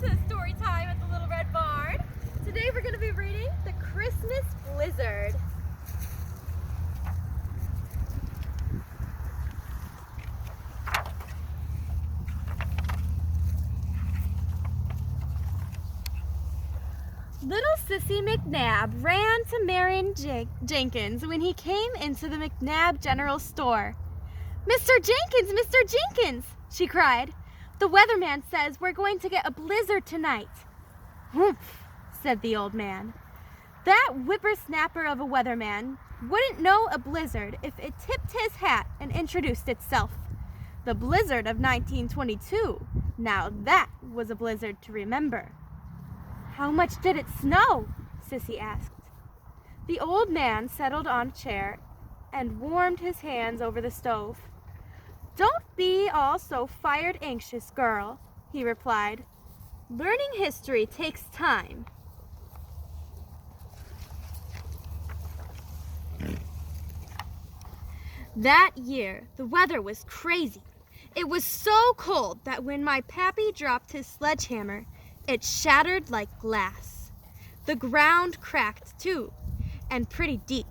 to Storytime at the Little Red Barn. Today we're going to be reading The Christmas Blizzard. Little Sissy McNabb ran to Marion Jenkins when he came into the McNabb General Store. "Mr. Jenkins, Mr. Jenkins," she cried. "The weatherman says we're going to get a blizzard tonight." "Humph," said the old man. That whippersnapper of a weatherman wouldn't know a blizzard if it tipped his hat and introduced itself. The blizzard of 1922, now that was a blizzard to remember. "How much did it snow?" Sissy asked. The old man settled on a chair and warmed his hands over the stove. "Don't be all so fired anxious, girl," he replied. "Learning history takes time." That year, the weather was crazy. It was so cold that when my pappy dropped his sledgehammer, it shattered like glass. The ground cracked too, and pretty deep.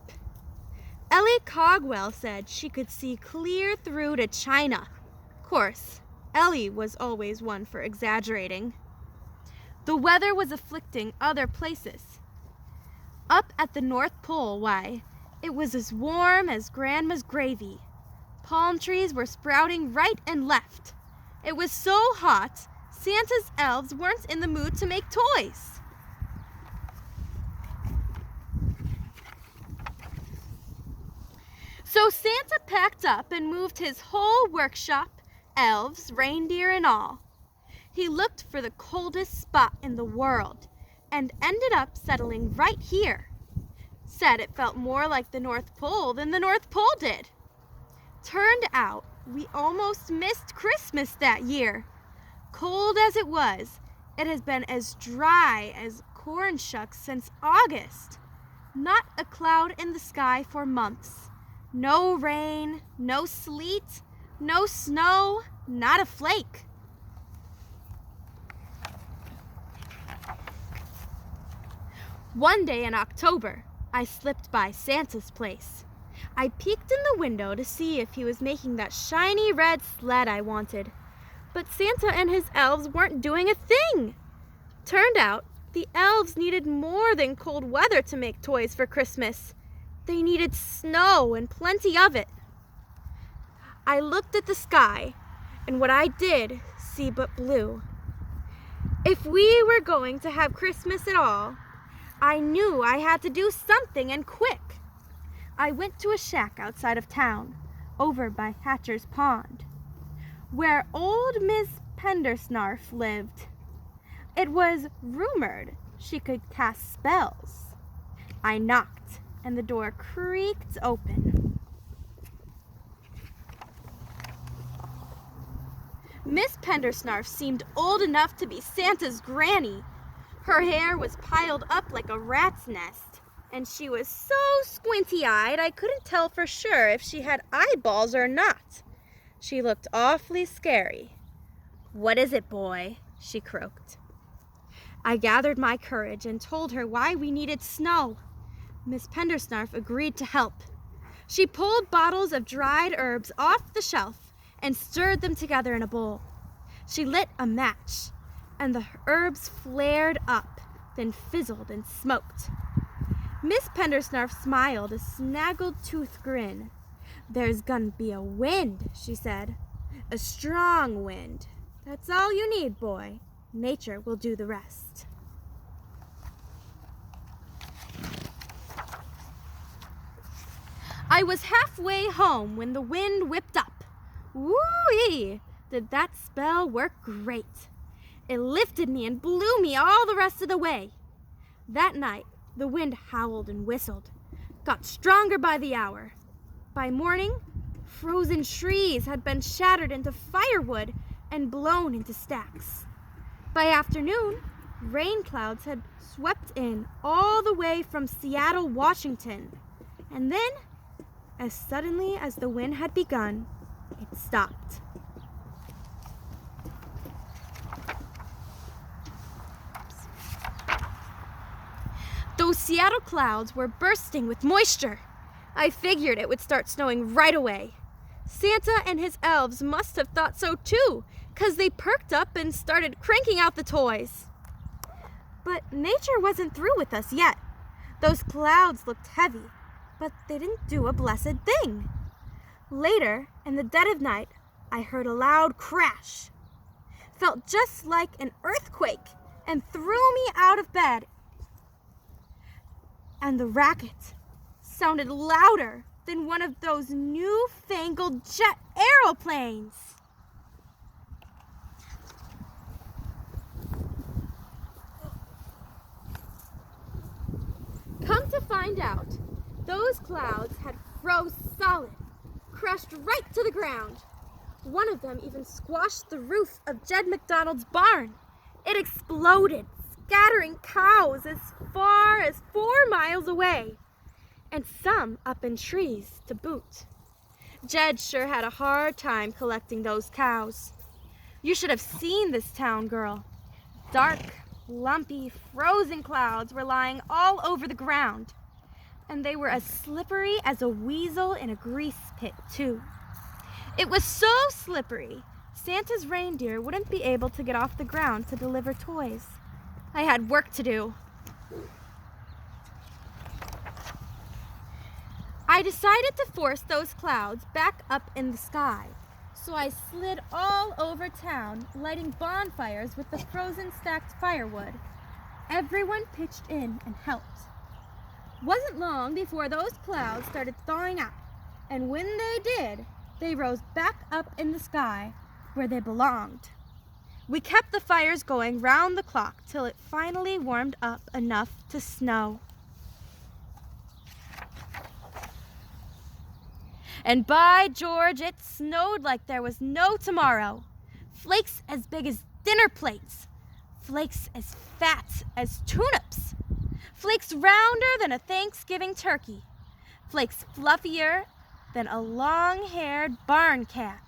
Ellie Cogwell said she could see clear through to China. Of course, Ellie was always one for exaggerating. The weather was afflicting other places. Up at the North Pole, why, it was as warm as Grandma's gravy. Palm trees were sprouting right and left. It was so hot, Santa's elves weren't in the mood to make toys. So Santa packed up and moved his whole workshop, elves, reindeer, and all. He looked for the coldest spot in the world and ended up settling right here. Said it felt more like the North Pole than the North Pole did. Turned out we almost missed Christmas that year. Cold as it was, it has been as dry as corn shucks since August. Not a cloud in the sky for months. No rain, no sleet, no snow, not a flake. One day in October, I slipped by Santa's place. I peeked in the window to see if he was making that shiny red sled I wanted. But Santa and his elves weren't doing a thing. Turned out, the elves needed more than cold weather to make toys for Christmas. They needed snow and plenty of it. I looked at the sky, and what I did see but blue. If we were going to have Christmas at all, I knew I had to do something, and quick. I went to a shack outside of town, over by Hatcher's Pond, where old Miss Pendersnarf lived. It was rumored she could cast spells. I knocked, and the door creaked open. Miss Pendersnarf seemed old enough to be Santa's granny. Her hair was piled up like a rat's nest, and she was so squinty-eyed I couldn't tell for sure if she had eyeballs or not. She looked awfully scary. "What is it, boy?" she croaked. I gathered my courage and told her why we needed snow. Miss Pendersnarf agreed to help. She pulled bottles of dried herbs off the shelf and stirred them together in a bowl. She lit a match, and the herbs flared up, then fizzled and smoked. Miss Pendersnarf smiled a snaggle-tooth grin. "There's gonna be a wind," she said. "A strong wind. That's all you need, boy. Nature will do the rest." I was halfway home when the wind whipped up. Woo-ee! Did that spell work great. It lifted me and blew me all the rest of the way. That night, the wind howled and whistled, got stronger by the hour. By morning, frozen trees had been shattered into firewood and blown into stacks. By afternoon, rain clouds had swept in all the way from Seattle, Washington. And then, as suddenly as the wind had begun, it stopped. Those Seattle clouds were bursting with moisture. I figured it would start snowing right away. Santa and his elves must have thought so too, 'cause they perked up and started cranking out the toys. But nature wasn't through with us yet. Those clouds looked heavy, but they didn't do a blessed thing. Later, in the dead of night, I heard a loud crash. Felt just like an earthquake and threw me out of bed. And the racket sounded louder than one of those newfangled jet aeroplanes. Come to find out, those clouds had froze solid, crashed right to the ground. One of them even squashed the roof of Jed McDonald's barn. It exploded, scattering cows as far as 4 miles away, and some up in trees to boot. Jed sure had a hard time collecting those cows. You should have seen this town, girl. Dark, lumpy, frozen clouds were lying all over the ground, and they were as slippery as a weasel in a grease pit, too. It was so slippery, Santa's reindeer wouldn't be able to get off the ground to deliver toys. I had work to do. I decided to force those clouds back up in the sky, so I slid all over town, lighting bonfires with the frozen stacked firewood. Everyone pitched in and helped. Wasn't long before those clouds started thawing out, and when they did, they rose back up in the sky where they belonged. We kept the fires going round the clock till it finally warmed up enough to snow. And by George, it snowed like there was no tomorrow. Flakes as big as dinner plates. Flakes as fat as turnips. Flakes rounder than a Thanksgiving turkey. Flakes fluffier than a long-haired barn cat.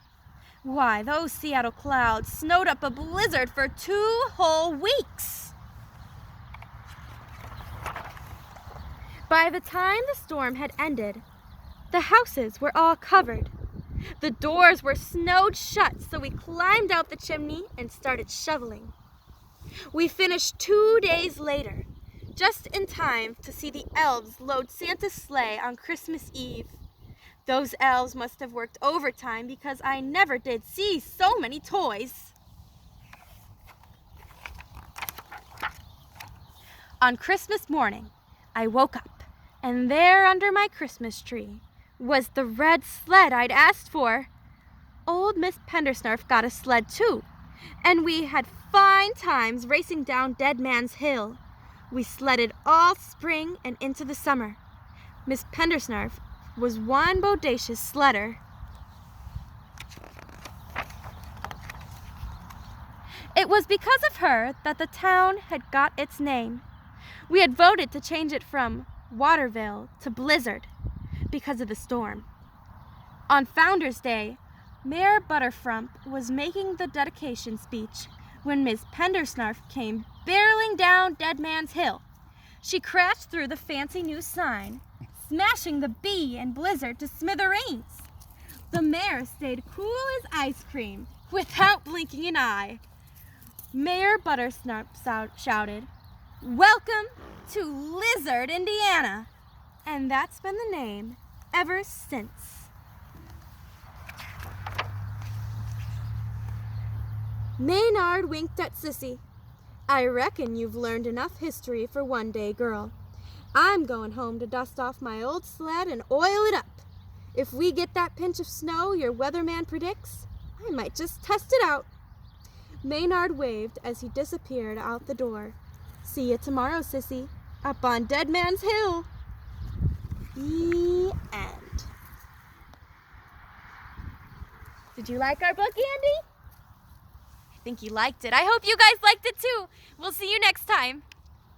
Why, those Seattle clouds snowed up a blizzard for 2 whole weeks. By the time the storm had ended, the houses were all covered. The doors were snowed shut, so we climbed out the chimney and started shoveling. We finished 2 days later, just in time to see the elves load Santa's sleigh on Christmas Eve. Those elves must have worked overtime because I never did see so many toys. On Christmas morning, I woke up, and there under my Christmas tree was the red sled I'd asked for. Old Miss Pendersnarf got a sled too, and we had fine times racing down Dead Man's Hill. We sledded all spring and into the summer. Miss Pendersnarf was one bodacious sledder. It was because of her that the town had got its name. We had voted to change it from Waterville to Blizzard because of the storm. On Founder's Day, Mayor Butterfrump was making the dedication speech when Miss Pendersnarf came barreling down Dead Man's Hill. She crashed through the fancy new sign, smashing the bee and Blizzard to smithereens. The mayor stayed cool as ice cream without blinking an eye. Mayor Buttersnarf shouted, "Welcome to Lizard, Indiana!" And that's been the name ever since. Maynard winked at Sissy. "I reckon you've learned enough history for one day, girl. I'm going home to dust off my old sled and oil it up. If we get that pinch of snow your weatherman predicts, I might just test it out." Maynard waved as he disappeared out the door. "See you tomorrow, Sissy, up on Dead Man's Hill." The end. Did you like our book, Andy? I think you liked it. I hope you guys liked it too. We'll see you next time.